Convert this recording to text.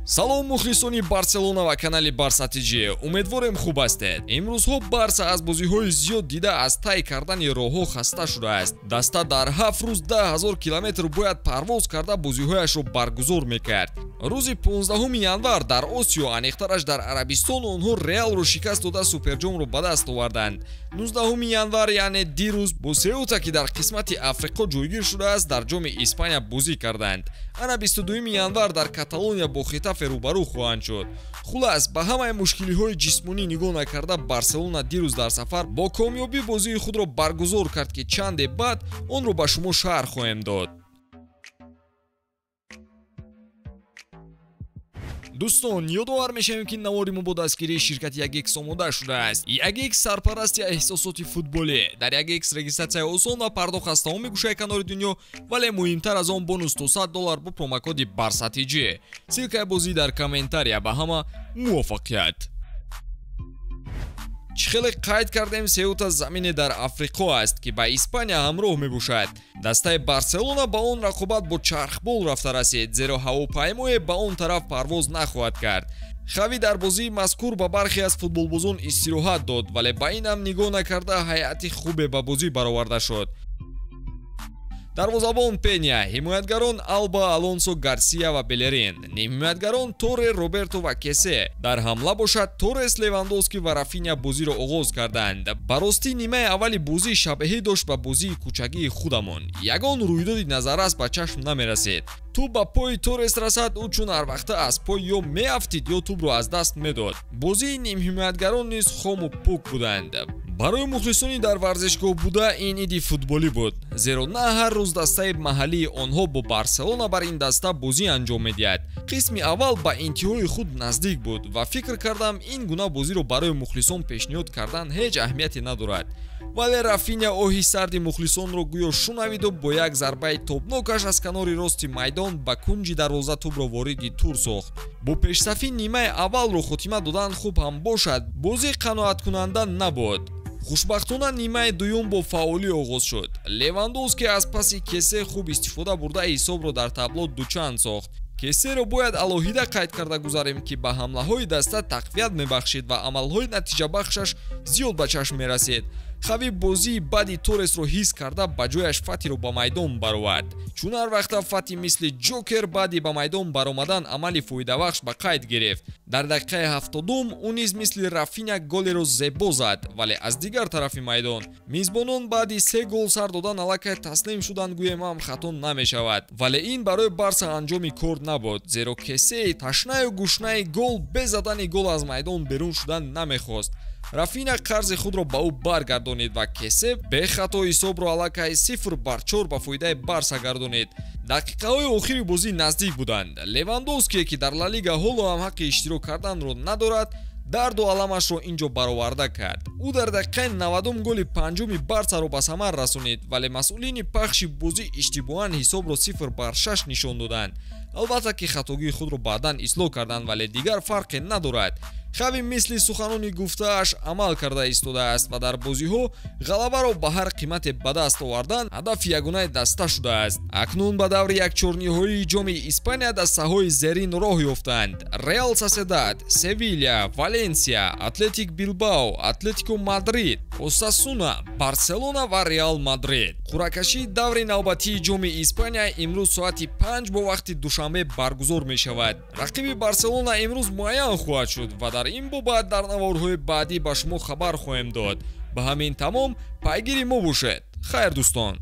салом мухлисони барселона ва канали барса тиҷи, умедворем хуб ҳастед. имрӯзҳо барса аз бозиҳои зиёд дида аз тай кардани роҳҳо хаста шудааст. даста дар 7 рӯз 10 000 километр бояд парвоз карда бозиҳояшро баргузор мекард. рӯзи 15 январ дар осиё, аниқтараш дар арабистон, онҳо реалро шикаст дода суперҷомро ба даст оварданд. 19 январ, яъне дирӯз, бо Сеута ки дар қисмати Африқо ҷойгир шудааст, дар ҷоми Испания бозӣ карданд. ана 22 январ дар Каталония бо Хетафе рӯбарӯ хоҳанд шуд. хулас, ба ҳамаи мушкилиҳои ҷисмонӣ нигоҳ накарда, Барселона дирӯз дар сафар бо комёбӣ бозии худро баргузор кард ки чанде баъд онро ба шумо шарҳ хоҳем дод. дӯстон, ёдовар мешавем ки навори мо бо дастгирии ширкати Yagex омода шудааст. Yagex сарпарасти эҳсосоти футболӣ. Дар Yagex регистратсияи осон ва пардохт аз тамоми гӯшаи канори дунё, вале муҳимтар аз он бонус $200 бо промокоди барсатиҷи. силкаи бозӣ дар комментария. Ба ҳама муваффақият. чӣ хеле қайд кардем, Сеута замине дар Африқо аст ки ба Испания ҳамроҳ мебошад. дастаи Барселона ба он рақобат бо чархбол рафта расид, зеро ҳавопаймое ба он тараф парвоз нахоҳад кард. хави дар бозии мазкур ба бархе аз футболбозон истироҳат дод, вале ба инам нигоҳ накарда ҳайати хубе ба бозӣ бароварда шуд. дарвозабон Пеня, ҳимоятгарон Алба, Алонсо, Гарсия ва Белерин, нимҳимоятгарон Торе, Роберто ва Кесе. дар ҳамла бошад Торес, Левандовски ва Рафиня бозиро оғоз карданд. ба ростӣ нимаи аввали бозӣ шабеҳӣ дошт ба бозии кӯчагии худамон. ягон рӯйдоди назаррас ба чашм намерасид. тӯб ба пои Торес расад, ӯ чун ҳарвақта аз пой ё меафтид ё тӯбро аз даст медод. бозии нимҳимоятгарон низ хому пук буданд. барои мухлисони дар варзишгоҳ буда ин иди футболӣ буд, зеро на ҳар рӯз дастаи маҳаллии онҳо бо Барселона бар ин даста бозӣ анҷом медиҳад. қисми аввал ба интиҳои худ наздик буд ва фикр кардам ин гуна бозиро барои мухлисон пешниҳод кардан ҳеҷ аҳамияте надорад. вале Рафиня оҳи сарди мухлисонро гӯё шунавиду бо як зарбаи тобнокаш аз канори рости майдон ба кунҷи дарвоза тӯбро вориди тур сохт. бо пешсафӣ нимаи аввалро хотима додан хуб ҳам бошад, бозӣ қаноаткунанда набуд. хушбахтона нимаи дуюм бо фаъолӣ оғоз шуд. Левандовски аз паси Кесе хуб истифода бурда ҳисобро дар табло дучанд сохт. Кесеро бояд алоҳида қайд карда гузарем ки ба ҳамлаҳои даста тақвият мебахшид ва амалҳои натиҷабахшаш зиёд ба чашм мерасид. хави бозии баъди Торесро ҳис карда ба ҷояш Фатиро ба майдон баровард. чун ҳар вақта Фати мисли ҷокер баъди ба майдон баромадан амали фоидабахш ба қайд гирифт. дар дақиқаи 70 ӯ низ мисли Рафиня голеро зебо зад, вале аз дигар тарафи майдон. мизбонон баъди 3 гол сар додан аллакай таслим шуданд, гӯем ҳам хато намешавад. вале ин барои Барса анҷоми кор набуд, зеро Кесе ташнаю гушнаи гол без задани гол аз майдон берун шудан намехост. Рафиня қарзи худро ба ӯ баргардонид ва Кесе бехато ҳисобро аллакай 0-4 ба фоидаи Барса гардонид. дақиқаҳои охири бозӣ наздик буданд. Левандовске ки дар Ла Лига ҳоло ҳам ҳаққи иштирок карданро надорад, дарду аламашро инҷо бароварда кард. ӯ дар дақиқаи 90 голи панҷуми Барсаро ба самар расонид, вале масъулини пахши бозӣ иштибоҳан ҳисобро 0-6 нишон доданд. албатта ки хатогии худро баъдан ислоҳ карданд, вале дигар фарқе надорад. хави мисли суханони гуфтааш амал карда истодааст ва дар бозиҳо ғалабаро ба ҳар қимате ба даст овардан ҳадафи ягонаи даста шудааст. акнун ба даври якчорниҳоии ҷоми Испания дастаҳои зерин роҳ ёфтанд. Реал Соседад, Севилья, Валенсия, Атлетик Билбао, Атлетико Мадрид, Осасуна, Барселона ва Реал Мадрид. қуръакашии даври навбатии ҷоми Испания имрӯз соати 5 бо вақти душанбе баргузор мешавад. рақиби Барселона имрӯз муайян хоҳад шуд ва дар ин бобат дар наворҳои баъдӣ ба шумо хабар хоҳем дод. ба ҳамин тамом пайгири мо бошед. хайр дӯстон.